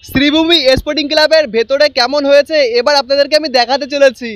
Sreebhumi sporting ক্লাবের ভেতরে কেমন হয়েছে এবার আপনাদেরকে আমি দেখাতে চলেছি।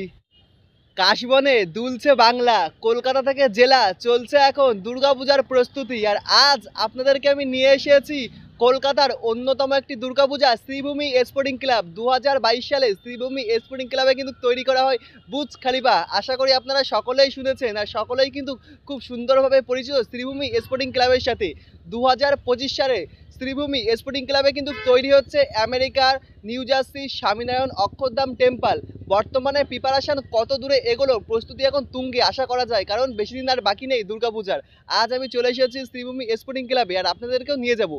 কাশবনে দুলছে বাংলা, কলকাতা থেকে জেলা চলছে এখন দুর্গাপূজার প্রস্তুতি। আর আজ আপনাদেরকে আমি নিয়ে এসেছি কলকাতার অন্যতম একটি দুর্গাপূজা শ্রীভূমি স্পোর্টিং ক্লাব। 2022 সালে শ্রীভূমি স্পোর্টিং ক্লাবে কিন্তু তৈরি করা হয় বুর্জ খলিফা। আশা করি আপনারা সকলেই শুনেছেন আর সকলেই কিন্তু খুব সুন্দরভাবে পরিচিত শ্রীভূমি স্পোর্টিং ক্লাবের সাথে। 2025 সালে শ্রীভূমি স্পোর্টিং ক্লাবে কিন্তু তৈরি হচ্ছে আমেরিকার new jersey Swaminarayan Akshardham temple. বর্তমানে প্রিপারেশন কত দূরে এগোলো, প্রস্তুতি এখন তুঙ্গে আশা করা যায়, কারণ বেশি দিন আর বাকি নেই দুর্গাপূজার। আজ আমি চলে এসেছি শ্রীভূমি স্পোর্টিং ক্লাবে আর আপনাদেরকেও নিয়ে যাব।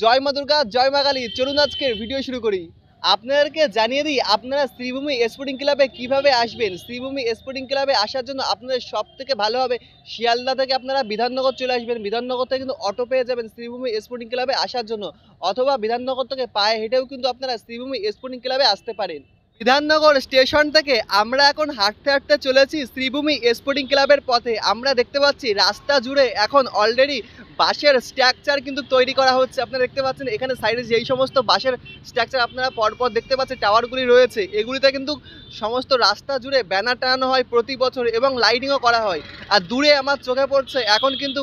জয় মা দুর্গা, জয় মা কালী। চলুন আজকের ভিডিও শুরু করি। আপনাদেরকে জানিয়ে দিই আপনারা শ্রীভূমি স্পোর্টিং ক্লাবে কিভাবে আসবেন। শ্রীভূমি স্পোর্টিং ক্লাবে আসার জন্য আপনাদের সব থেকে ভালো হবে শিয়ালদা থেকে আপনারা বিধাননগর চলে আসবেন। বিধাননগর থেকে কিন্তু অটো পেয়ে যাবেন শ্রীভূমি স্পোর্টিং ক্লাবে আসার জন্য, অথবা বিধাননগর থেকে পায়ে হেঁটেও কিন্তু আপনারা শ্রীভূমি স্পোর্টিং ক্লাবে আসতে পারেন। বিধাননগর স্টেশন থেকে আমরা এখন হাঁটতে হাঁটতে চলেছি শ্রীভূমি স্পোর্টিং ক্লাবের পথে। আমরা দেখতে পাচ্ছি রাস্তা জুড়ে এখন অলরেডি বাঁশের স্ট্রাকচার কিন্তু তৈরি করা হচ্ছে। আপনারা দেখতে পাচ্ছেন এখানে সাইডে যেই সমস্ত বাঁশের স্ট্রাকচার আপনারা পরপর দেখতে পাচ্ছেন টাওয়ারগুলি রয়েছে, এগুলিতে কিন্তু সমস্ত রাস্তা জুড়ে ব্যানার টানানো হয় প্রতি বছর এবং লাইটিংও করা হয়। আর দূরে আমার চোখে পড়ছে এখন কিন্তু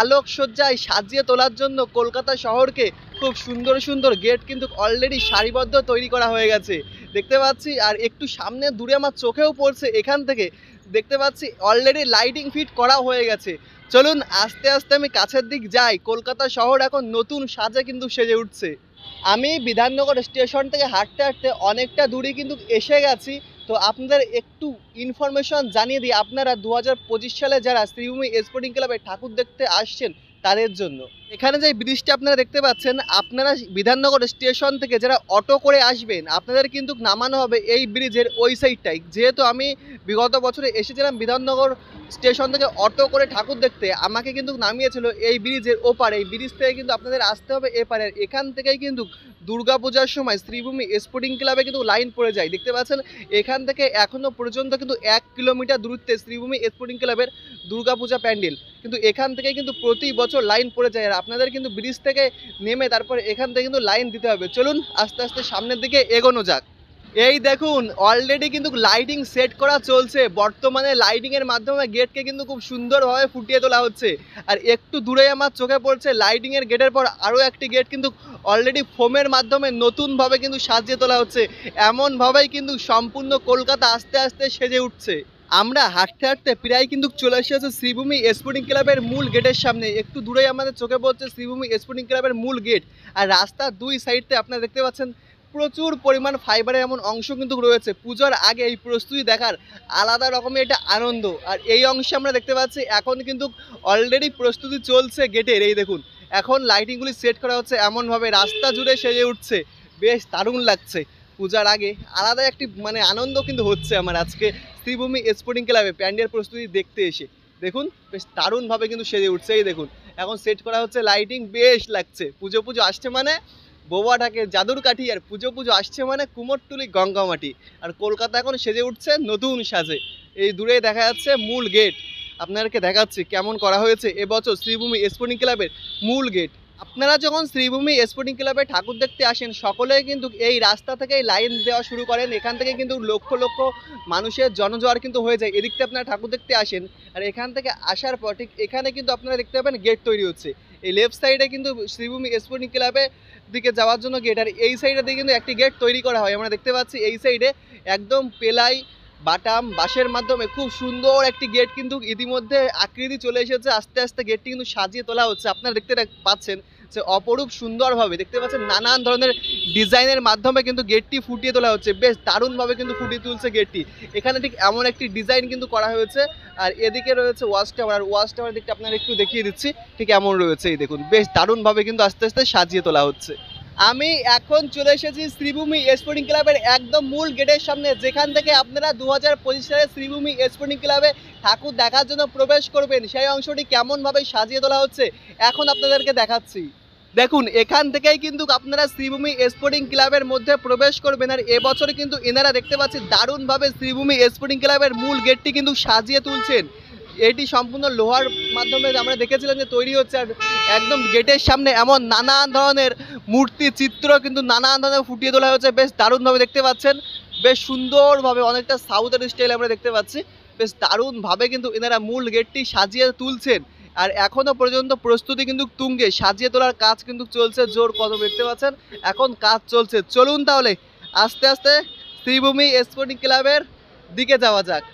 আলোকসজ্জায় সাজিয়ে তোলার জন্য কলকাতা শহরকে খুব সুন্দর সুন্দর গেট কিন্তু অলরেডি সারিবদ্ধ তৈরি করা হয়ে গেছে দেখতে পাচ্ছি। আর একটু সামনে দূরে আমার চোখেও পড়ছে, এখান থেকে দেখতে পাচ্ছি অলরেডি লাইটিং ফিট করা হয়ে গেছে। চলুন আস্তে আস্তে আমি কাছের দিক যাই। কলকাতা শহর এখন নতুন সাজে কিন্তু সেজে উঠছে। আমি বিধাননগর স্টেশন থেকে হাঁটতে হাঁটতে অনেকটা দূরে কিন্তু এসে গেছি। তো আপনাদের একটু ইনফরমেশন জানিয়ে দিই, আপনারা 2025 সালে যারা শ্রীভূমি স্পোর্টিং ক্লাবে ঠাকুর দেখতে আসছেন তাদের জন্য এখানে যে ব্রিজটা আপনারা দেখতে পাচ্ছেন, আপনারা বিধাননগর স্টেশন থেকে যারা অটো করে আসবেন আপনাদের কিন্তু নামানো হবে এই ব্রিজের ওই সাইডটাই। যেহেতু আমি বিগত বছরে এসেছিলাম বিধাননগর স্টেশন থেকে অটো করে ঠাকুর দেখতে, আমাকে কিন্তু নামিয়েছিল এই ব্রিজের ওপারে। এই ব্রিজ থেকে কিন্তু আপনাদের আসতে হবে এপারে। এখান থেকেই কিন্তু দুর্গাপূজার সময় শ্রীভূমি স্পোর্টিং ক্লাবে কিন্তু লাইন পড়ে যায়। দেখতে পাচ্ছেন এখান থেকে এখনও পর্যন্ত কিন্তু 1 কিলোমিটার দূরত্বে শ্রীভূমি স্পোর্টিং ক্লাবের দুর্গাপূজা প্যান্ডেল, কিন্তু এখান থেকে কিন্তু প্রতি বছর লাইন পড়ে যায়। আর আপনাদের কিন্তু ব্রিজ থেকে নেমে তারপরে এখান থেকে কিন্তু লাইন দিতে হবে। চলুন আস্তে আস্তে সামনের দিকে এগোনো যাক। এই দেখুন অলরেডি কিন্তু লাইটিং সেট করা চলছে। বর্তমানে লাইটিংয়ের মাধ্যমে গেটকে কিন্তু খুব সুন্দরভাবে ফুটিয়ে তোলা হচ্ছে। আর একটু দূরে আমার চোখে পড়ছে লাইটিংয়ের গেটের পর আরও একটি গেট কিন্তু অলরেডি ফোমের মাধ্যমে নতুনভাবে কিন্তু সাজিয়ে তোলা হচ্ছে। এমনভাবেই কিন্তু সম্পূর্ণ কলকাতা আস্তে আস্তে সেজে উঠছে। আমরা হাঁটতে হাঁটতে প্রায় কিন্তু চলে এসেছে শ্রীভূমি স্পোর্টিং ক্লাবের মূল গেটের সামনে। একটু দূরেই আমাদের চোখে পড়ছে শ্রীভূমি স্পোর্টিং ক্লাবের মূল গেট। আর রাস্তার দুই সাইডে আপনারা দেখতে পাচ্ছেন প্রচুর পরিমাণ ফাইবারের এমন অংশ কিন্তু রয়েছে। পুজোর আগে এই প্রস্তুতি দেখার আলাদা রকমের এটা আনন্দ। আর এই অংশে আমরা দেখতে পাচ্ছি এখন কিন্তু অলরেডি প্রস্তুতি চলছে গেটের। এই দেখুন এখন লাইটিংগুলি সেট করা হচ্ছে, এমনভাবে রাস্তা জুড়ে সেজে উঠছে। বেশ দারুণ লাগছে। পূজার আগে আলাদা একটি আনন্দ কিন্তু হচ্ছে আমার আজকে শ্রীভূমি স্পোর্টিং ক্লাবে প্যান্ডেল প্রস্তুতি দেখতে এসে। দেখুন বেশ দারুণভাবে কিন্তু সেজে উঠছে। এই দেখুন এখন সেট করা হচ্ছে লাইটিং, বেশ লাগছে। পুজো আসছে মানে বোবা ঢাকে জাদুর কাঠি, আর পুজো আসছে মানে কুমোরটুলি গঙ্গামাটি। আর কলকাতা এখন সেজে উঠছে নতুন সাজে। এই দূরে দেখা যাচ্ছে মূল গেট, আপনাদেরকে দেখাচ্ছি কেমন করা হয়েছে এবছর শ্রীভূমি স্পোর্টিং ক্লাবের মূল গেট। আপনারা যখন শ্রীভূমি স্পোর্টিং ক্লাবে ঠাকুর দেখতে আসেন সকলেই কিন্তু এই রাস্তা থেকেই লাইন দেওয়া শুরু করেন। এখান থেকে কিন্তু লক্ষ লক্ষ মানুষের জনজোয়ার কিন্তু হয়ে যায়। এদিক থেকে আপনারা ঠাকুর দেখতে আসেন আর এখান থেকে আসার পর ঠিক এখানে কিন্তু আপনারা দেখতে পাবেন গেট তৈরি হচ্ছে। এই লেফট সাইডে কিন্তু শ্রীভূমি স্পোর্টিং ক্লাবের দিকে যাওয়ার জন্য গেট, আর এই সাইডে দিয়ে কিন্তু একটি গেট তৈরি করা হয়। আমরা দেখতে পাচ্ছি এই সাইডে একদম পেলাই বাটাম বাঁশের মাধ্যমে খুব সুন্দর একটি গেট কিন্তু ইতিমধ্যে আকৃতি চলে এসেছে। আস্তে আস্তে গেটটি কিন্তু সাজিয়ে তোলা হচ্ছে। আপনারা দেখতে পাচ্ছেন যে অপরূপ সুন্দরভাবে দেখতে পাচ্ছেন নানান ধরনের ডিজাইনের মাধ্যমে কিন্তু গেটটি ফুটিয়ে তোলা হচ্ছে। বেশ দারুণভাবে কিন্তু ফুটিয়ে তুলছে গেটটি। এখানে ঠিক এমন একটি ডিজাইন কিন্তু করা হয়েছে। আর এদিকে রয়েছে ওয়াচ টাওয়ার, আর ওয়াচ টাওয়ার দিকটা আপনারা একটু দেখিয়ে দিচ্ছি ঠিক এমন রয়েছে। এই দেখুন বেশ দারুণভাবে কিন্তু আস্তে আস্তে সাজিয়ে তোলা হচ্ছে। আমি এখন চলে এসেছি শ্রীভূমি স্পোর্টিং ক্লাবের একদম মূল গেটের সামনে, যেখান থেকে আপনারা 2025 সালে শ্রীভূমি স্পোর্টিং ক্লাবে ঠাকুর দেখার জন্য প্রবেশ করবেন। সেই অংশটি কেমনভাবে সাজিয়ে তোলা হচ্ছে এখন আপনাদেরকে দেখাচ্ছি। দেখুন এখান থেকেই কিন্তু আপনারা শ্রীভূমি স্পোর্টিং ক্লাবের মধ্যে প্রবেশ করবেন। আর এবছর কিন্তু এনারা দেখতে পাচ্ছি দারুণভাবে শ্রীভূমি স্পোর্টিং ক্লাবের মূল গেটটি কিন্তু সাজিয়ে তুলছেন। এটি সম্পূর্ণ লোহার মাধ্যমে আমরা দেখেছিলাম যে তৈরি হচ্ছে। আর একদম গেটের সামনে এমন নানান ধরনের মূর্তি চিত্র কিন্তু নানান ধরনের ফুটিয়ে তোলা হয়েছে, বেশ দারুণভাবে দেখতে পাচ্ছেন, বেশ সুন্দরভাবে, অনেকটা সাউথের স্টাইল আমরা দেখতে পাচ্ছি। বেশ দারুণভাবে কিন্তু এনারা মূল গেটটি সাজিয়ে তুলছেন। আর এখনো পর্যন্ত প্রস্তুতি কিন্তু তুঙ্গে, সাজিয়ে তোলার কাজ কিন্তু চলছে জোর কদমে, দেখতে পাচ্ছেন এখন কাজ চলছে। চলুন তাহলে আস্তে আস্তে শ্রীভূমি স্পোর্টিং ক্লাবের দিকে যাওয়া যাক।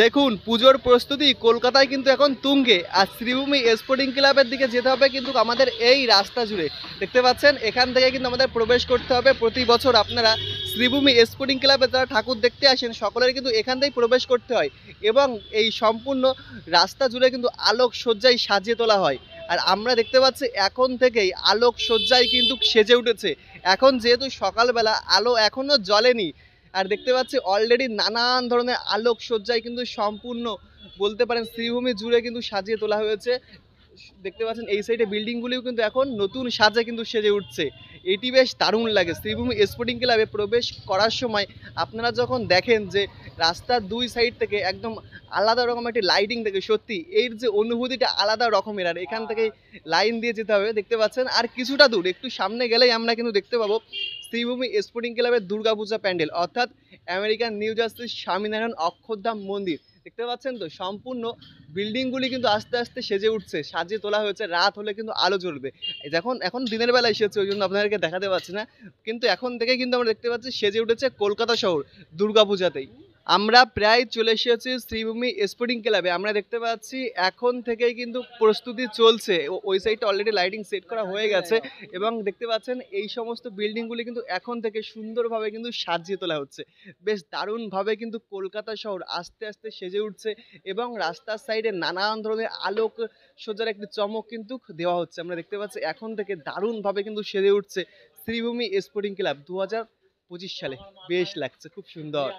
দেখুন পুজোর প্রস্তুতি কলকাতায় কিন্তু এখন তুঙ্গে, আর শ্রীভূমি স্পোর্টিং ক্লাবের দিকে যেতে হবে কিন্তু আমাদের এই রাস্তা জুড়ে। দেখতে পাচ্ছেন এখান থেকে কিন্তু আমাদের প্রবেশ করতে হবে। প্রতি বছর আপনারা শ্রীভূমি স্পোর্টিং ক্লাবে যারা ঠাকুর দেখতে আসেন সকলের কিন্তু এখান থেকেই প্রবেশ করতে হয়, এবং এই সম্পূর্ণ রাস্তা জুড়ে কিন্তু আলোক সজ্জায় সাজিয়ে তোলা হয়। আর আমরা দেখতে পাচ্ছি এখন থেকেই আলোক সজ্জায় কিন্তু সেজে উঠেছে। এখন যেহেতু সকালবেলা আলো এখনও জ্বলেনি, আর দেখতে পাচ্ছি অলরেডি নানান ধরনের আলোক সজ্জায় কিন্তু সম্পূর্ণ বলতে পারেন শ্রীভূমি জুড়ে কিন্তু সাজিয়ে তোলা হয়েছে। দেখতে পাচ্ছেন এই সাইডে বিল্ডিংগুলিও কিন্তু এখন নতুন সাজে কিন্তু সেজে উঠছে। এটি বেশ দারুণ লাগে। শ্রীভূমি স্পোর্টিং ক্লাবে প্রবেশ করার সময় আপনারা যখন দেখেন যে রাস্তার দুই সাইড থেকে একদম আলাদা রকম একটি লাইটিং থাকে, সত্যি এর যে অনুভূতিটা আলাদা রকমের। আর এখান থেকে লাইন দিয়ে যেতে হবে, দেখতে পাচ্ছেন আর কিছুটা দূর একটু সামনে গেলেই আমরা কিন্তু দেখতে পাবো শ্রীভূমি স্পোর্টিং ক্লাবের দুর্গাপূজা প্যান্ডেল, অর্থাৎ আমেরিকান নিউ জার্সির স্বামীনারায়ণ অক্ষরধাম মন্দির। দেখতে পাচ্ছেন তো সম্পূর্ণ বিল্ডিংগুলি কিন্তু আস্তে আস্তে সেজে উঠছে, সাজিয়ে তোলা হয়েছে। রাত হলে কিন্তু আলো জ্বলবে। এখন দিনের বেলা এসেছে ওই জন্য আপনাদেরকে দেখাতে পাচ্ছি না, কিন্তু এখন থেকে কিন্তু আমরা দেখতে পাচ্ছি সেজে উঠেছে কলকাতা শহর দুর্গাপূজাতেই। আমরা প্রায় চলে এসেছি শ্রীভূমি স্পোর্টিং ক্লাবে। আমরা দেখতে পাচ্ছি এখন থেকেই কিন্তু প্রস্তুতি চলছে, ওই সাইডটা অলরেডি লাইটিং সেট করা হয়ে গেছে, এবং দেখতে পাচ্ছেন এই সমস্ত বিল্ডিংগুলি কিন্তু এখন থেকে সুন্দরভাবে কিন্তু সাজিয়ে তোলা হচ্ছে। বেশ দারুণভাবে কিন্তু কলকাতা শহর আস্তে আস্তে সেজে উঠছে, এবং রাস্তার সাইডে নানান ধরনের আলোক সজ্জার একটি চমক কিন্তু দেওয়া হচ্ছে। আমরা দেখতে পাচ্ছি এখন থেকে দারুণভাবে কিন্তু সেজে উঠছে শ্রীভূমি স্পোর্টিং ক্লাব 2025 সালে। বেশ লাগছে, খুব সুন্দর।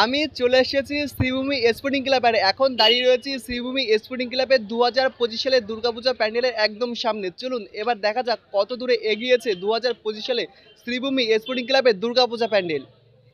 আমি চলে এসেছি শ্রীভূমি স্পোর্টিং ক্লাব, আর এখন দাঁড়িয়ে রয়েছি শ্রীভূমি স্পোর্টিং ক্লাবের 2025 সালের দুর্গাপূজা প্যান্ডেলের একদম সামনে। চলুন এবার দেখা যাক কত দূরে এগিয়েছে 2025 সালে শ্রীভূমি স্পোর্টিং ক্লাবের দুর্গাপূজা প্যান্ডেল।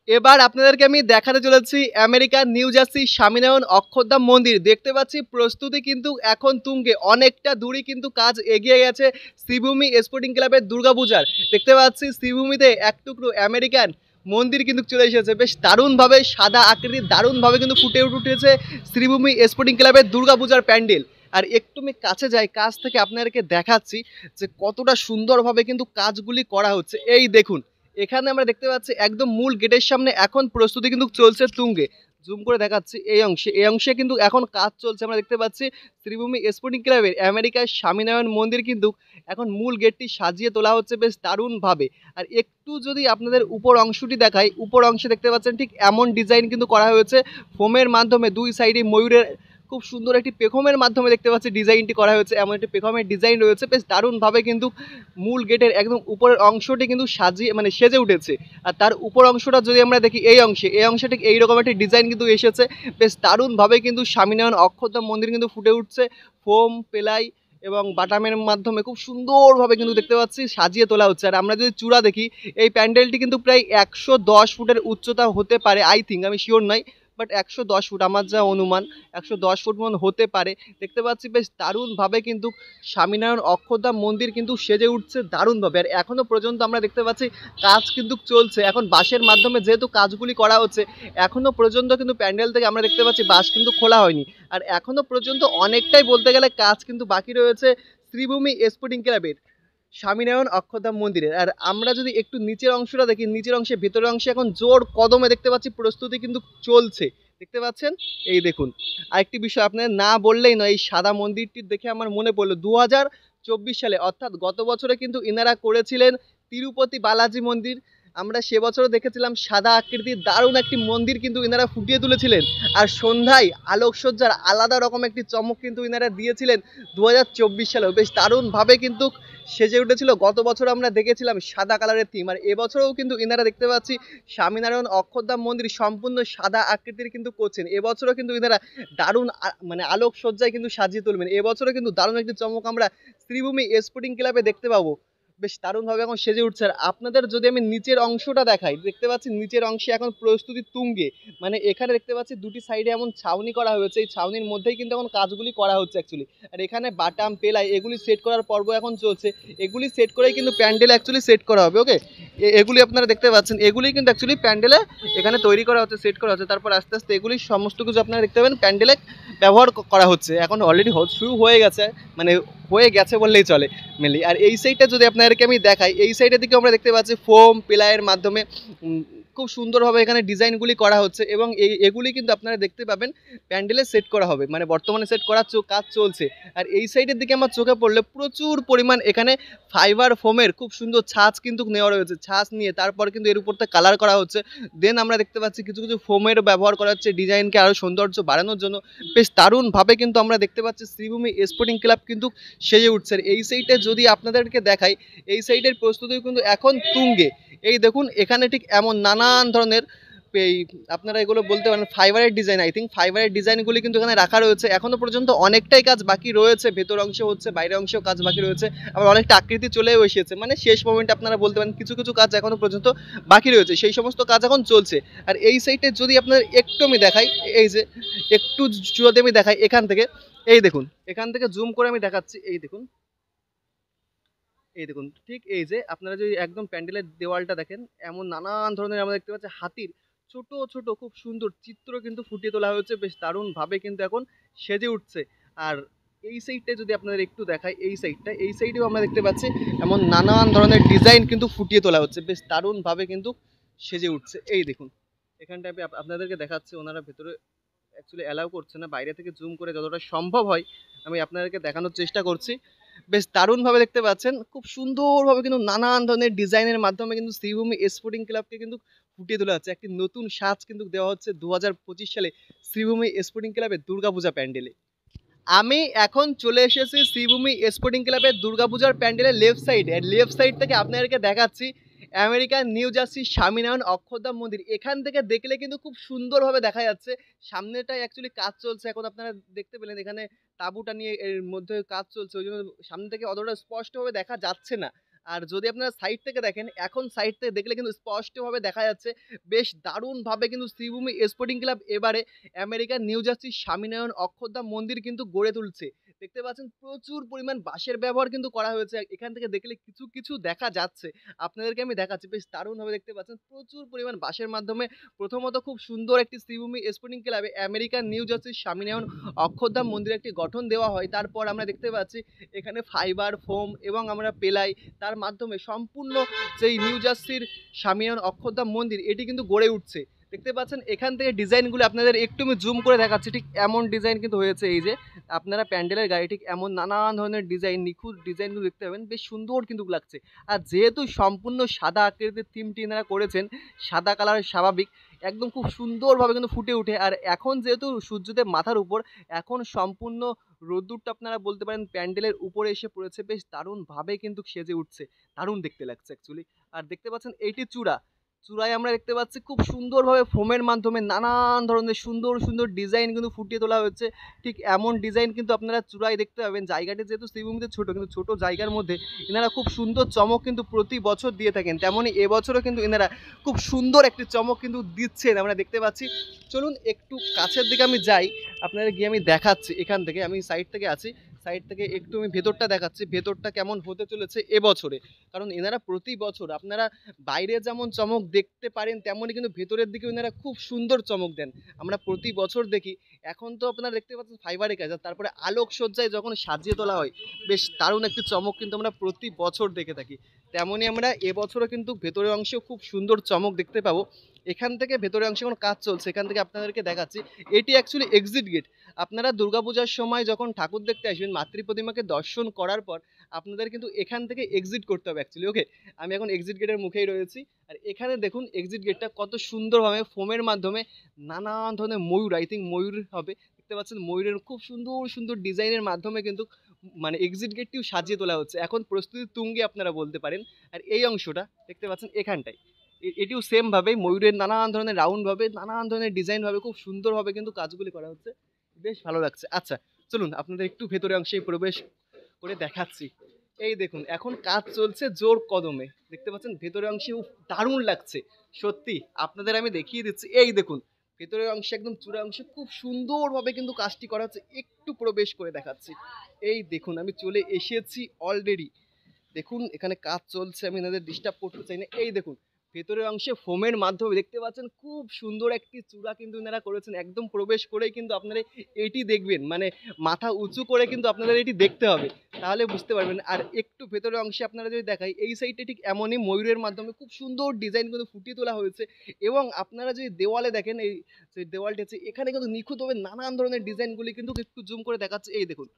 এবার আপনাদেরকে আমি দেখাতে চলেছি আমেরিকার নিউ জার্সি স্বামীনারায়ণ অক্ষরধাম মন্দির। দেখতে পাচ্ছি প্রস্তুতি কিন্তু এখন তুঙ্গে, অনেকটা দূরই কিন্তু কাজ এগিয়ে গেছে শ্রীভূমি স্পোর্টিং ক্লাবের দুর্গাপূজার। দেখতে পাচ্ছি শ্রীভূমিতে এক টুকরো আমেরিকান মন্দির কিন্তু চলে এসেছে, বেশ দারুণভাবে সাদা আকৃতির দারুণভাবে কিন্তু ফুটে উঠেছে শ্রীভূমি স্পোর্টিং ক্লাবের দুর্গাপূজার প্যান্ডেল। আর একটু আমি কাছে যাই, কাছ থেকে আপনাদেরকে দেখাচ্ছি যে কতটা সুন্দরভাবে কিন্তু কাজগুলি করা হচ্ছে। এই দেখুন এখানে আমরা দেখতে পাচ্ছি একদম মূল গেটের সামনে এখন প্রস্তুতি কিন্তু চলছে তুঙ্গে। জুম করে দেখাচ্ছি এই অংশে কিন্তু এখন কাজ চলছে। আমরা দেখতে পাচ্ছি শ্রীভূমি স্পোর্টিং ক্লাবের আমেরিকার স্বামীনারায়ণ মন্দির কিন্তু এখন মূল গেটটি সাজিয়ে তোলা হচ্ছে বেশ দারুণভাবে। আর একটু যদি আপনাদের উপর অংশটি দেখাই, উপর অংশে দেখতে পাচ্ছেন ঠিক এমন ডিজাইন কিন্তু করা হয়েছে ফোমের মাধ্যমে, দুই সাইডে ময়ূরের খুব সুন্দর একটি পেখমের মাধ্যমে দেখতে পাচ্ছি ডিজাইনটি করা হয়েছে, এমন একটি পেখমের ডিজাইন রয়েছে। বেশ দারুণভাবে কিন্তু মূল গেটের একদম উপরের অংশটি কিন্তু সাজিয়ে সেজে উঠেছে। আর তার উপর অংশটা যদি আমরা দেখি এই অংশে ঠিক এইরকম একটি ডিজাইন কিন্তু এসেছে। বেশ দারুণভাবে কিন্তু স্বামীনারায়ণ অক্ষরধাম মন্দির কিন্তু ফুটে উঠছে ফোম পেলাই এবং বাটামের মাধ্যমে খুব সুন্দরভাবে কিন্তু দেখতে পাচ্ছি সাজিয়ে তোলা হচ্ছে। আর আমরা যদি চূড়া দেখি এই প্যান্ডেলটি কিন্তু প্রায় 110 ফুটের উচ্চতা হতে পারে, আই থিঙ্ক, আমি শিওর নই, বাট 110 ফুট আমার যা অনুমান 110 ফুট মতো হতে পারে। দেখতে পাচ্ছি বেশ দারুণভাবে কিন্তু স্বামীনারায়ণ অক্ষরধাম মন্দির কিন্তু সেজে উঠছে দারুণভাবে। আর এখনও পর্যন্ত আমরা দেখতে পাচ্ছি কাজ কিন্তু চলছে। এখন বাঁশের মাধ্যমে যেহেতু কাজগুলি করা হচ্ছে, এখনও পর্যন্ত কিন্তু প্যান্ডেল থেকে আমরা দেখতে পাচ্ছি বাঁশ কিন্তু খোলা হয়নি। আর এখনও পর্যন্ত অনেকটাই বলতে গেলে কাজ কিন্তু বাকি রয়েছে শ্রীভূমি স্পোর্টিং ক্লাবের স্বামীনারায়ণ অক্ষরধাম মন্দিরের। আর আমরা যদি একটু নিচের অংশটা দেখি, নিচের অংশে ভেতরের অংশে এখন জোর কদমে দেখতে পাচ্ছি প্রস্তুতি কিন্তু চলছে। দেখতে পাচ্ছেন এই দেখুন। আরেকটি বিষয় আপনাদের না বললেই নয়, এই সাদা মন্দিরটি দেখে আমার মনে পড়লো 2024 সালে অর্থাৎ গত বছরে কিন্তু ইনারা করেছিলেন তিরুপতি বালাজি মন্দির। আমরা সে বছরও দেখেছিলাম সাদা আকৃতির দারুণ একটি মন্দির কিন্তু ইনারা ফুটিয়ে তুলেছিলেন। আর সন্ধ্যায় আলোকসজ্জার আলাদা রকম একটি চমক কিন্তু ইনারা দিয়েছিলেন 2024 সালেও। বেশ দারুণভাবে কিন্তু সেজে উঠেছিল। গত বছর আমরা দেখেছিলাম সাদা কালারের থিম, আর এবছরেও কিন্তু ইনারা দেখতে পাচ্ছি স্বামীনারায়ণ অক্ষরধাম মন্দির সম্পূর্ণ সাদা আকৃতির কিন্তু করছেন। এবছরও কিন্তু ইনারা দারুণ আলোকসজ্জায় কিন্তু সাজিয়ে তুলবেন। এবছরও কিন্তু দারুণ একটি চমক আমরা শ্রীভূমি স্পোর্টিং ক্লাবে দেখতে পাবো। বেশ দারুণভাবে এখন সেজে উঠছে। আর আপনাদের যদি আমি নিচের অংশটা দেখাই, দেখতে পাচ্ছি নিচের অংশে এখন প্রস্তুতি তুঙ্গে। মানে এখানে দেখতে পাচ্ছি দুটি সাইডে এমন ছাউনি করা হয়েছে, এই ছাউনির মধ্যেই কিন্তু এখন কাজগুলি করা হচ্ছে অ্যাকচুয়ালি। আর এখানে বাটাম পেলাই এগুলি সেট করার পর্ব এখন চলছে। এগুলি সেট করেই কিন্তু প্যান্ডেল অ্যাকচুয়ালি সেট করা হবে। ওকে, এগুলি আপনারা দেখতে পাচ্ছেন, এগুলি কিন্তু অ্যাকচুয়ালি প্যান্ডেলে এখানে তৈরি করা হচ্ছে, সেট করা হচ্ছে। তারপর আস্তে আস্তে এগুলি সমস্ত কিছু আপনারা দেখতে পাবেন প্যান্ডেলে ব্যবহার করা হচ্ছে। এখন অলরেডি শুরু হয়ে গেছে, মানে হয়ে গেছে বললেই চলে মেনলি। আর এই সাইডটা যদি আপনাদেরকে আমি দেখাই, এই সাইডের দিকে আমরা দেখতে পাচ্ছি ফোম প্লাইয়ের মাধ্যমে খুব সুন্দরভাবে এখানে ডিজাইনগুলি করা হচ্ছে, এবং এগুলি কিন্তু আপনারা দেখতে পাবেন প্যান্ডেলে সেট করা হবে, মানে বর্তমানে সেট করার কাজ চলছে। আর এই সাইডের দিকে আমার চোখে পড়লে প্রচুর পরিমাণ এখানে ফাইবার ফোমের খুব সুন্দর ছাঁচ কিন্তু নেওয়া রয়েছে। ছাঁচ নিয়ে তারপর কিন্তু এর উপরটা কালার করা হচ্ছে। দেন আমরা দেখতে পাচ্ছি কিছু কিছু ফোমের ব্যবহার করা হচ্ছে ডিজাইনকে আরও সৌন্দর্য বাড়ানোর জন্য। বেশ দারুণভাবে কিন্তু আমরা দেখতে পাচ্ছি শ্রীভূমি স্পোর্টিং ক্লাব কিন্তু সেজে উঠছে। এই সাইডে যদি আপনাদেরকে দেখাই, এই সাইডের প্রস্তুতি কিন্তু এখন তুঙ্গে। এই দেখুন এখানে ঠিক এমন নানান ধরনের এই আপনারা এগুলো বলতে পারেন ফাইবারের ডিজাইন, আই থিঙ্ক ফাইবারের ডিজাইনগুলি কিন্তু এখানে রাখা রয়েছে। এখনও পর্যন্ত অনেকটাই কাজ বাকি রয়েছে, ভেতর অংশে হচ্ছে, বাইরের অংশেও কাজ বাকি রয়েছে, আবার অনেকটা আকৃতি চলেও এসেছে। মানে শেষ মোমেন্টে আপনারা বলতে পারেন কিছু কিছু কাজ এখনও পর্যন্ত বাকি রয়েছে, সেই সমস্ত কাজ এখন চলছে। আর এই সাইডে যদি আপনাদের একটু আমি দেখাই, এই যে একটু যদি আমি দেখাই এখান থেকে, এই দেখুন এখান থেকে জুম করে আমি দেখাচ্ছি, এই দেখুন এই দেখুন ঠিক এই যে আপনারা যদি একদম প্যান্ডেলের দেওয়ালটা দেখেন, এমন নানান ধরনের আমরা দেখতে পাচ্ছি হাতির ছোট ছোট খুব সুন্দর চিত্র কিন্তু ফুটিয়ে তোলা হয়েছে। বেশ দারুণভাবে কিন্তু এখন সেজে উঠছে। আর এই সাইডটা যদি আপনাদের একটু দেখাই, এই সাইডেও আমরা দেখতে পাচ্ছি এমন নানান ধরনের ডিজাইন কিন্তু ফুটিয়ে তোলা হচ্ছে, বেশ দারুণভাবে কিন্তু সেজে উঠছে। এই দেখুন এখানটা আমি আপনাদেরকে দেখাচ্ছি, ওনারা ভেতরে অ্যাকচুয়ালি অ্যালাউ করছে না, বাইরে থেকে জুম করে যতটা সম্ভব হয় আমি আপনাদেরকে দেখানোর চেষ্টা করছি। বেশ দারুণভাবে দেখতে পাচ্ছেন, খুব সুন্দরভাবে কিন্তু নানান ধরনের ডিজাইনের মাধ্যমে কিন্তু শ্রীভূমি স্পোর্টিং ক্লাবকে কিন্তু ফুটিয়ে তোলা হচ্ছে। একটি নতুন সাজ কিন্তু দেওয়া হচ্ছে 2025 সালে শ্রীভূমি স্পোর্টিং ক্লাবের দুর্গাপূজা প্যান্ডেলে। আমি এখন চলে এসেছি শ্রীভূমি স্পোর্টিং ক্লাবের দুর্গাপূজার প্যান্ডেলের লেফট সাইডে। আর লেফট সাইড থেকে আপনাদেরকে দেখাচ্ছি American new jersey Swaminarayan Akshardham মন্দির। এখান থেকে দেখলে কিন্তু খুব সুন্দরভাবে দেখা যাচ্ছে, সামনেটাই অ্যাকচুয়ালি কাজ চলছে। এখন আপনারা দেখতে পেলেন এখানে তাঁবুটা নিয়ে এর মধ্যে কাজ চলছে, ওই জন্য সামনে থেকে অতটা স্পষ্টভাবে দেখা যাচ্ছে না। আর যদি আপনারা সাইড থেকে দেখেন, এখন সাইড থেকে দেখলে কিন্তু স্পষ্টভাবে দেখা যাচ্ছে। বেশ দারুণভাবে কিন্তু শ্রীভূমি স্পোর্টিং ক্লাব এবারে American new jersey Swaminarayan Akshardham মন্দির কিন্তু গড়ে তুলছে। দেখতে পাচ্ছেন প্রচুর পরিমাণ বাঁশের ব্যবহার কিন্তু করা হয়েছে, এখান থেকে দেখলে কিছু কিছু দেখা যাচ্ছে। আপনাদেরকে আমি দেখাচ্ছি, বেশ দারুণভাবে দেখতে পাচ্ছেন প্রচুর পরিমাণ বাঁশের মাধ্যমে প্রথমত খুব সুন্দর একটি শ্রীভূমি স্পোর্টিং ক্লাবে American new jersey Swaminarayan Akshardham মন্দিরে একটি গঠন দেওয়া হয়। তারপর আমরা দেখতে পাচ্ছি এখানে ফাইবার ফোম এবং আমরা পেলাই, তার মাধ্যমে সম্পূর্ণ যেই নিউ জার্সির স্বামীনারায়ণ অক্ষরধাম মন্দির এটি কিন্তু গড়ে উঠছে। দেখতে পাচ্ছেন এখান থেকে ডিজাইনগুলো আপনাদের একটু আমি জুম করে দেখাচ্ছি, ঠিক এমন ডিজাইন কিন্তু হয়েছে। এই যে আপনারা প্যান্ডেলের গায়ে ঠিক এমন নানান ধরনের ডিজাইন, নিখুঁত ডিজাইনগুলো দেখতে পাবেন, বেশ সুন্দর কিন্তু লাগছে। আর যেহেতু সম্পূর্ণ সাদা আকৃতির থিমটি এনারা করেছেন, সাদা কালার স্বাভাবিক, একদম খুব সুন্দরভাবে কিন্তু ফুটে ওঠে। আর এখন যেহেতু সূর্যদেব মাথার উপর, এখন সম্পূর্ণ রোদ্দুরটা আপনারা বলতে পারেন প্যান্ডেলের উপরে এসে পড়েছে, বেশ দারুণভাবে কিন্তু সেজে উঠছে, দারুণ দেখতে লাগছে অ্যাকচুয়ালি। আর দেখতে পাচ্ছেন এইটি চূড়ায় আমরা দেখতে পাচ্ছি খুব সুন্দরভাবে ফোমের মাধ্যমে নানান ধরনের সুন্দর সুন্দর ডিজাইন কিন্তু ফুটিয়ে তোলা হচ্ছে। ঠিক এমন ডিজাইন কিন্তু আপনারা চূড়ায় দেখতে পাবেন। জায়গাটি যেহেতু শ্রীভূমিতে ছোটো, কিন্তু ছোটো জায়গার মধ্যে এনারা খুব সুন্দর চমক কিন্তু প্রতি বছর দিয়ে থাকেন, তেমনই এবছরও কিন্তু এনারা খুব সুন্দর একটি চমক কিন্তু দিচ্ছেন আমরা দেখতে পাচ্ছি। চলুন একটু কাছের দিকে আমি যাই, আপনাদের গিয়ে আমি দেখাচ্ছি। এখান থেকে আমি সাইড থেকে আছি, সাইড থেকে একটু আমি ভেতরটা দেখাচ্ছি, ভেতরটা কেমন হতে চলেছে এবছরে। কারণ এনারা প্রতি বছর আপনারা বাইরে যেমন চমক দেখতে পারেন, তেমনই কিন্তু ভেতরের দিকে এনারা খুব সুন্দর চমক দেন। আমরা প্রতি বছর দেখি, এখন তো আপনারা দেখতে পাচ্ছেন ফাইবারের কাজ, তারপরে আলোকসজ্জায় যখন সাজিয়ে তোলা হয়, বেশ দারুণ একটি চমক কিন্তু আমরা প্রতি বছর দেখে থাকি। তেমনই আমরা এবছরও কিন্তু ভেতরের অংশেও খুব সুন্দর চমক দেখতে পাবো। এখান থেকে ভেতরের অংশে কোনো কাজ চলছে, এখান থেকে আপনাদেরকে দেখাচ্ছি। এটি অ্যাকচুয়ালি এক্সিট গেট। আপনারা দুর্গাপূজার সময় যখন ঠাকুর দেখতে আসবেন, মাতৃ প্রতিমাকে দর্শন করার পর আপনাদের কিন্তু এখান থেকে এক্সিট করতে হবে অ্যাকচুয়ালি। ওকে, আমি এখন এক্সিট গেটের মুখেই রয়েছি। আর এখানে দেখুন এক্সিট গেটটা কত সুন্দরভাবে ফোমের মাধ্যমে নানান ধরনের ময়ূর, আই থিঙ্ক ময়ূর হবে, দেখতে পাচ্ছেন ময়ূরের খুব সুন্দর সুন্দর ডিজাইনের মাধ্যমে কিন্তু মানে এক্সিট গেটটিও সাজিয়ে তোলা হচ্ছে। এখন প্রস্তুতি তুঙ্গে আপনারা বলতে পারেন। আর এই অংশটা দেখতে পাচ্ছেন এখানটায়, এটিও সেমভাবে ময়ূরের নানান ধরনের রাউন্ডভাবে, নানান ধরনের ডিজাইনভাবে খুব সুন্দরভাবে কিন্তু কাজগুলি করা হচ্ছে, বেশ ভালো লাগছে। আচ্ছা চলুন আপনাদের একটু ভেতরে অংশে প্রবেশ করে দেখাচ্ছি। এই দেখুন এখন কাজ চলছে জোর কদমে, দেখতে পাচ্ছেন ভেতরের অংশে দারুণ লাগছে সত্যি। আপনাদের আমি দেখিয়ে দিচ্ছি, এই দেখুন ভেতরের অংশে একদম চূড়া অংশে খুব সুন্দরভাবে কিন্তু কাজটি করা হচ্ছে। একটু প্রবেশ করে দেখাচ্ছি, এই দেখুন আমি চলে এসেছি অলরেডি। দেখুন এখানে কাজ চলছে, আমি এনাদের ডিস্টার্ব করতে চাই না। এই দেখুন ভেতরের অংশে ফোমের মাধ্যমে দেখতে পাচ্ছেন খুব সুন্দর একটি চূড়া কিন্তু এনারা করেছেন। একদম প্রবেশ করেই কিন্তু আপনারা এটি দেখবেন, মানে মাথা উঁচু করে কিন্তু আপনাদের এটি দেখতে হবে, তাহলে বুঝতে পারবেন। আর একটু ভেতরের অংশে আপনারা যদি দেখাই, এই সাইডে ঠিক এমনই ময়ূরের মাধ্যমে খুব সুন্দর ডিজাইন কিন্তু ফুটিয়ে তোলা হয়েছে। এবং আপনারা যদি দেওয়ালে দেখেন, এই যে দেওয়ালটি আছে এখানে কিন্তু নিখুঁতভাবে নানান ধরনের ডিজাইনগুলি কিন্তু একটু জুম করে দেখাচ্ছে। এই দেখুন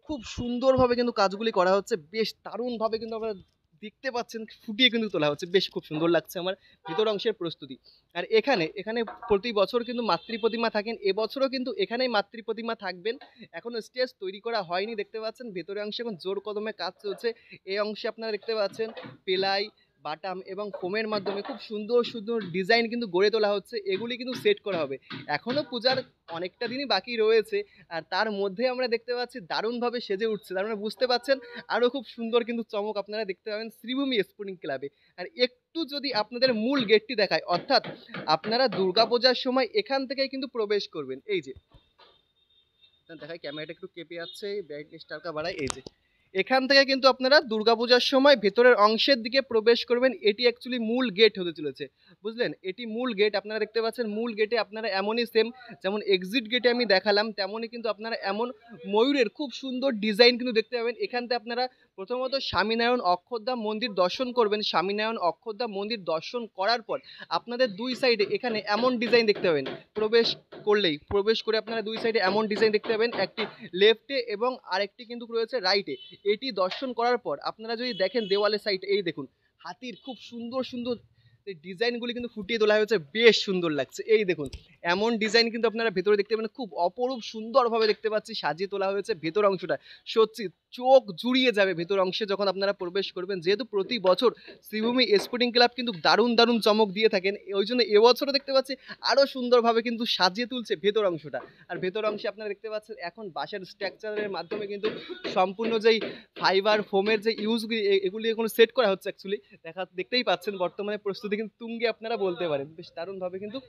খুব সুন্দরভাবে কিন্তু কাজগুলি করা হচ্ছে, বেশ দারুণভাবে কিন্তু আপনারা দেখতে পাচ্ছেন ফুটিয়ে কিন্তু তোলা হচ্ছে, বেশ খুব সুন্দর লাগছে আমার ভিতর অংশের প্রস্তুতি। আর এখানে এখানে প্রতি বছর কিন্তু মাতৃ প্রতিমা থাকেন, এবছরও কিন্তু এখানেই মাতৃ প্রতিমা থাকবেন। এখনো স্টেজ তৈরি করা হয়নি, দেখতে পাচ্ছেন ভেতরের অংশে এখন জোর কদমে কাজ চলছে। এই অংশে আপনারা দেখতে পাচ্ছেন পেলাই, বাটাম এবং ফোমের মাধ্যমে খুব সুন্দর সুন্দর ডিজাইন কিন্তু গড়ে তোলা হচ্ছে, এগুলি কিন্তু সেট করা হবে। এখনও পূজার অনেকটা দিনই বাকি রয়েছে, আর তার মধ্যে আমরা দেখতে পাচ্ছি দারুণভাবে সেজে উঠছে। তার মানে বুঝতে পাচ্ছেন আরও খুব সুন্দর কিন্তু চমক আপনারা দেখতে পাবেন শ্রীভূমি স্পোর্টিং ক্লাবে। আর একটু যদি আপনাদের মূল গেটটি দেখায়, অর্থাৎ আপনারা দুর্গাপূজার সময় এখান থেকেই কিন্তু প্রবেশ করবেন। এই যে দেখায়, ক্যামেরাটা একটু কেঁপে যাচ্ছে, ব্রাইটনেসটা হালকা বাড়ায়। এই যে এখান থেকে কিন্তু আপনারা দুর্গাপূজার সময় ভেতরের অংশের দিকে প্রবেশ করবেন। এটি অ্যাকচুয়ালি মূল গেট হতে চলেছে, বুঝলেন? এটি মূল গেট, আপনারা দেখতে পাচ্ছেন মূল গেটে আপনারা এমনই সেম যেমন এক্সিট গেটে আমি দেখালাম, তেমনই কিন্তু আপনারা এমন ময়ূরের খুব সুন্দর ডিজাইন কিন্তু দেখতে পাবেন। এখান থেকে আপনারা প্রথমত স্বামীনারায়ণ অক্ষরধাম মন্দির দর্শন করবেন। স্বামীনারায়ণ অক্ষরধাম মন্দির দর্শন করার পর আপনাদের দুই সাইডে এখানে এমন ডিজাইন দেখতে পাবেন, প্রবেশ করে আপনারা দুই সাইডে এমন ডিজাইন দেখতে পাবেন, একটি লেফটে এবং আরেকটি কিন্তু রয়েছে রাইটে। এটি দর্শন করার পর আপনারা যদি দেখেন দেওয়ালের সাইডে, এই দেখুন হাতির খুব সুন্দর সুন্দর এই ডিজাইনগুলি কিন্তু ফুটিয়ে তোলা হয়েছে, বেশ সুন্দর লাগছে। এই দেখুন এমন ডিজাইন কিন্তু আপনারা ভেতরে দেখতে পাবেন, খুব অপরূপ সুন্দরভাবে দেখতে পাচ্ছি সাজিয়ে তোলা হয়েছে ভেতর অংশটা। সত্যি চোখ জুড়িয়ে যাবে ভেতর অংশে যখন আপনারা প্রবেশ করবেন। যেহেতু প্রতি বছর শ্রীভূমি স্পোর্টিং ক্লাব কিন্তু দারুণ দারুণ চমক দিয়ে থাকেন, ওই জন্য এবছরও দেখতে পাচ্ছি আরও সুন্দরভাবে কিন্তু সাজিয়ে তুলছে ভেতর অংশটা। আর ভেতর অংশে আপনারা দেখতে পাচ্ছেন এখন বাঁশের স্ট্রাকচারের মাধ্যমে কিন্তু সম্পূর্ণ যেই ফাইবার ফোমের যে ইউজগুলি এগুলি এখন সেট করা হচ্ছে। অ্যাকচুয়ালি দেখতেই পাচ্ছেন বর্তমানে প্রস্তুতি কিন্তু তুঙ্গে আপনারা বলতে পারেন, বেশ দারুণভাবে কিন্তু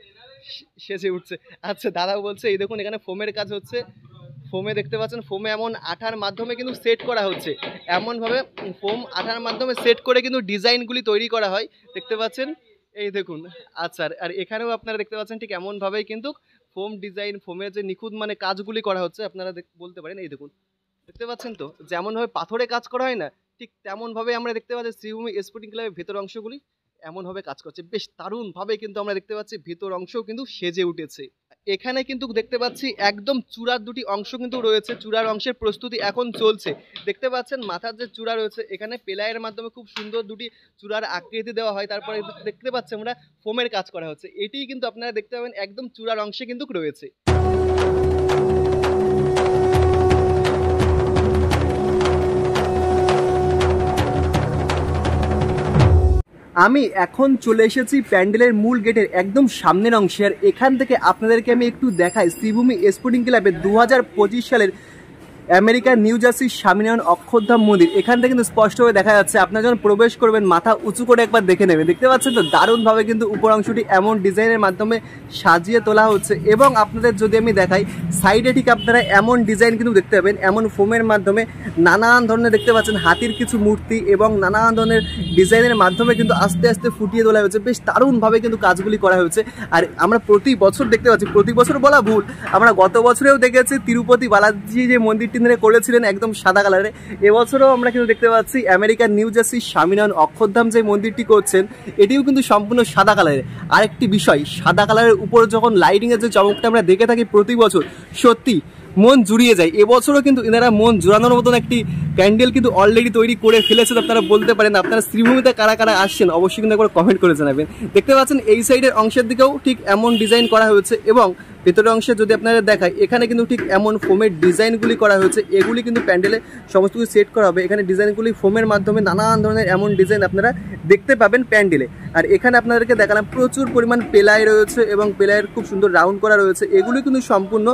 সেজে উঠছে। আচ্ছা দাদা বলছে এই দেখুন এখানে ফোমের কাজ হচ্ছে, ফোমে দেখতে পাচ্ছেন ফোমে এমন আঠার মাধ্যমে কিন্তু সেট করা হচ্ছে, এমনভাবে ফোম আঠার মাধ্যমে সেট করে কিন্তু ডিজাইনগুলি তৈরি করা হয়, দেখতে পাচ্ছেন। এই দেখুন আচ্ছা, আর এখানেও আপনারা দেখতে পাচ্ছেন ঠিক এমনভাবেই কিন্তু ফোম ডিজাইন ফোমের যে নিখুঁত মানে কাজগুলি করা হচ্ছে আপনারা বলতে পারেন। এই দেখুন দেখতে পাচ্ছেন তো যেমনভাবে পাথরে কাজ করা হয় না, ঠিক তেমনভাবে আমরা দেখতে পাচ্ছি শ্রীভূমি স্পোর্টিং ক্লাবের ভেতর অংশগুলি এমনভাবে কাজ করছে, বেশ দারুণভাবে কিন্তু আমরা দেখতে পাচ্ছি ভেতর অংশও কিন্তু সেজে উঠেছে। এখানে কিন্তু দেখতে পাচ্ছি একদম চূড়ার দুটি অংশ কিন্তু রয়েছে, চূড়ার অংশের প্রস্তুতি এখন চলছে। দেখতে পাচ্ছেন মাথার যে চূড়া রয়েছে এখানে পেলাইয়ের মাধ্যমে খুব সুন্দর দুটি চূড়ার আকৃতি দেওয়া হয়, তারপরে দেখতে পাচ্ছি আমরা ফোমের কাজ করা হচ্ছে। এটিই কিন্তু আপনারা দেখতে পাবেন একদম চূড়ার অংশে কিন্তু রয়েছে। আমি এখন চলে এসেছি প্যান্ডেলের মূল গেটের একদম সামনের অংশে, আর এখান থেকে আপনাদেরকে আমি একটু দেখাই শ্রীভূমি স্পোর্টিং ক্লাবের 2025 সালের আমেরিকার নিউ জার্সির স্বামীনারায়ণ অক্ষরধাম মন্দির। এখান থেকে কিন্তু স্পষ্টভাবে দেখা যাচ্ছে, আপনারা যখন প্রবেশ করবেন মাথা উঁচু করে একবার দেখে নেবেন। দেখতে পাচ্ছেন তো দারুণভাবে কিন্তু উপর অংশটি এমন ডিজাইনের মাধ্যমে সাজিয়ে তোলা হচ্ছে। এবং আপনাদের যদি আমি দেখাই সাইডে ঠিক আপনারা এমন ডিজাইন কিন্তু দেখতে পাবেন, এমন ফোমের মাধ্যমে নানান ধরনের দেখতে পাচ্ছেন হাতির কিছু মূর্তি এবং নানান ধরনের ডিজাইনের মাধ্যমে কিন্তু আস্তে আস্তে ফুটিয়ে তোলা হয়েছে, বেশ দারুণভাবে কিন্তু কাজগুলি করা হয়েছে। আর আমরা প্রতি বছর দেখতে পাচ্ছি, প্রতি বছর বলা ভুল, আমরা গত বছরেও দেখেছি তিরুপতি বালাজি যে মন্দির করেছিলেন একদম সাদা কালারে, এবছরও আমরা কিন্তু দেখতে পাচ্ছি আমেরিকার নিউ জার্সি স্বামীনারায়ণ অক্ষরধাম যে মন্দিরটি করছেন এটিও কিন্তু সম্পূর্ণ সাদা কালারের। আরেকটি বিষয়, সাদা কালারের উপর যখন লাইটিংয়ের যে চমকটা আমরা দেখে থাকি প্রতি বছর, সত্যি মন জুড়িয়ে যায়। এবছরও কিন্তু এনারা মন জুড়ানোর মতন একটি প্যান্ডেল কিন্তু অলরেডি তৈরি করে ফেলেছেন। আপনারা বলতে পারেন আপনারা শ্রীভূমিতে কারা কারা আসছেন অবশ্যই কিন্তু একবার কমেন্ট করে জানাবেন। দেখতে পাচ্ছেন এই সাইডের অংশের দিকেও ঠিক এমন ডিজাইন করা হয়েছে এবং ভেতরের অংশে যদি আপনারা দেখায়, এখানে কিন্তু ঠিক এমন ফোমের ডিজাইনগুলি করা হয়েছে। এগুলি কিন্তু প্যান্ডেলে সমস্ত কিছু সেট করা হবে। এখানে ডিজাইনগুলি ফোমের মাধ্যমে নানান ধরনের এমন ডিজাইন আপনারা দেখতে পাবেন প্যান্ডেলে। আর এখানে আপনাদেরকে দেখালাম প্রচুর পরিমাণ পেলাই রয়েছে এবং পেলাইয়ের খুব সুন্দর রাউন্ড করা রয়েছে। এগুলি কিন্তু সম্পূর্ণ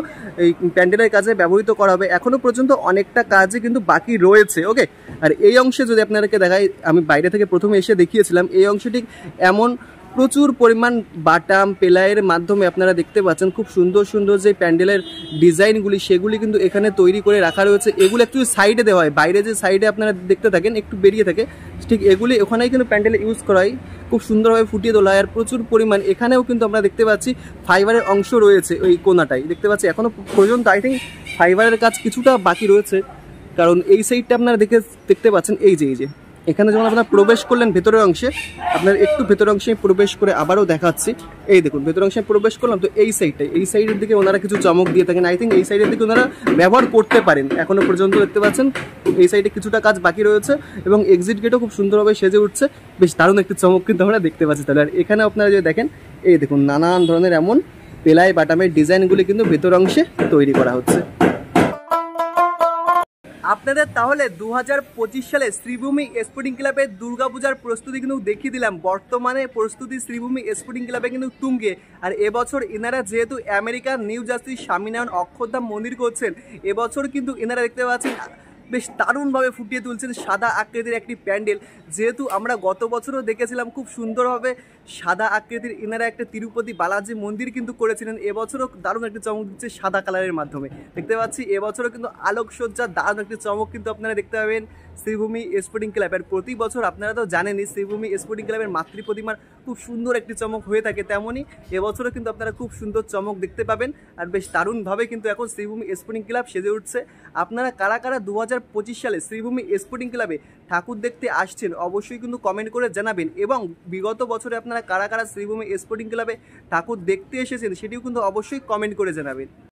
এই প্যান্ডেলের কাজে ব্যবহৃত করা হবে। এখনও পর্যন্ত অনেকটা কাজে কিন্তু বাকি রয়েছে। ওকে, আর এই অংশে যদি আপনাদেরকে দেখাই, আমি বাইরে থেকে প্রথমে এসে দেখিয়েছিলাম, এই অংশে ঠিক এমন প্রচুর পরিমাণ বাটাম পেলাইয়ের মাধ্যমে আপনারা দেখতে পাচ্ছেন খুব সুন্দর সুন্দর যে প্যান্ডেলের ডিজাইনগুলি, সেগুলি কিন্তু এখানে তৈরি করে রাখা রয়েছে। এগুলো একটু সাইডে দেওয়া হয়, বাইরে যে সাইডে আপনারা দেখতে থাকেন একটু বেরিয়ে থাকে, ঠিক এগুলি ওখানেই কিন্তু প্যান্ডেলে ইউজ করা হয়, খুব সুন্দরভাবে ফুটিয়ে তোলা হয়। আর প্রচুর পরিমাণ এখানেও কিন্তু আমরা দেখতে পাচ্ছি ফাইবারের অংশ রয়েছে, ওই কোনাটাই দেখতে পাচ্ছি। এখনও পর্যন্ত আই থিঙ্ক ফাইবারের কাজ কিছুটা বাকি রয়েছে, কারণ এই সাইডটা আপনারা দেখতে পাচ্ছেন। এই যে এখানে যখন আপনারা প্রবেশ করলেন ভেতরের অংশে, আপনার একটু ভেতরের অংশে প্রবেশ করে আবারও দেখাচ্ছি। এই দেখুন ভেতরের অংশে প্রবেশ করলাম, তো এই সাইডের দিকে ওনারা কিছু চমক দিয়ে থাকেন। আই থিঙ্ক এই সাইডের দিকে ওনারা ব্যবহার করতে পারেন। এখনো পর্যন্ত দেখতে পাচ্ছেন এই সাইডে কিছুটা কাজ বাকি রয়েছে এবং এক্সিট গেটও খুব সুন্দরভাবে সেজে উঠছে। বেশ দারুণ একটি চমক কিন্তু আমরা দেখতে পাচ্ছি তাহলে। আর এখানে আপনারা যদি দেখেন, এই দেখুন নানান ধরনের এমন পেলাই বাটামের ডিজাইনগুলি কিন্তু ভেতর অংশে তৈরি করা হচ্ছে। আপনাদের তাহলে 2025 সালে শ্রীভূমি স্পোর্টিং ক্লাবের দুর্গাপূজার প্রস্তুতি কিন্তু দেখিয়ে দিলাম। বর্তমানে প্রস্তুতি শ্রীভূমি স্পোর্টিং ক্লাবে কিন্তু তুঙ্গে। আর এবছর এনারা যেহেতু আমেরিকার নিউ জার্সি স্বামীনারায়ণ অক্ষরধাম মন্দির করছেন, এবছর কিন্তু এনারা দেখতে পাচ্ছেন বেশ দারুণভাবে ফুটিয়ে তুলছেন সাদা আকৃতির একটি প্যান্ডেল। যেহেতু আমরা গত বছরও দেখেছিলাম খুব সুন্দরভাবে সাদা আকৃতির এনারা একটা তিরুপতি বালাজি মন্দির কিন্তু করেছিলেন, এবছরও দারুণ একটি চমক দিচ্ছে সাদা কালারের মাধ্যমে। দেখতে পাচ্ছি এবছরও কিন্তু আলোকসজ্জার দারুণ একটি চমক কিন্তু আপনারা দেখতে পাবেন শ্রীভূমি স্পোর্টিং ক্লাবের। প্রতি বছর আপনারা তো জানেনই শ্রীভূমি স্পোর্টিং ক্লাবের মাতৃ প্রতিমার খুব সুন্দর একটি চমক হয়ে থাকে, তেমনই এবছরও কিন্তু আপনারা খুব সুন্দর চমক দেখতে পাবেন। আর বেশ দারুণভাবে কিন্তু এখন শ্রীভূমি স্পোর্টিং ক্লাব সেজে উঠছে। আপনারা কারা কারা 2025 সালে শ্রীভূমি স্পোর্টিং ক্লাবে ঠাকুর দেখতে আসছেন অবশ্যই কিন্তু কমেন্ট করে জানাবেন, এবং বিগত বছরে আপনারা কারা কারা শ্রীভূমি স্পোর্টিং ক্লাবে ঠাকুর দেখতে এসেছেন সেটিও কিন্তু অবশ্যই কমেন্ট করে জানাবেন।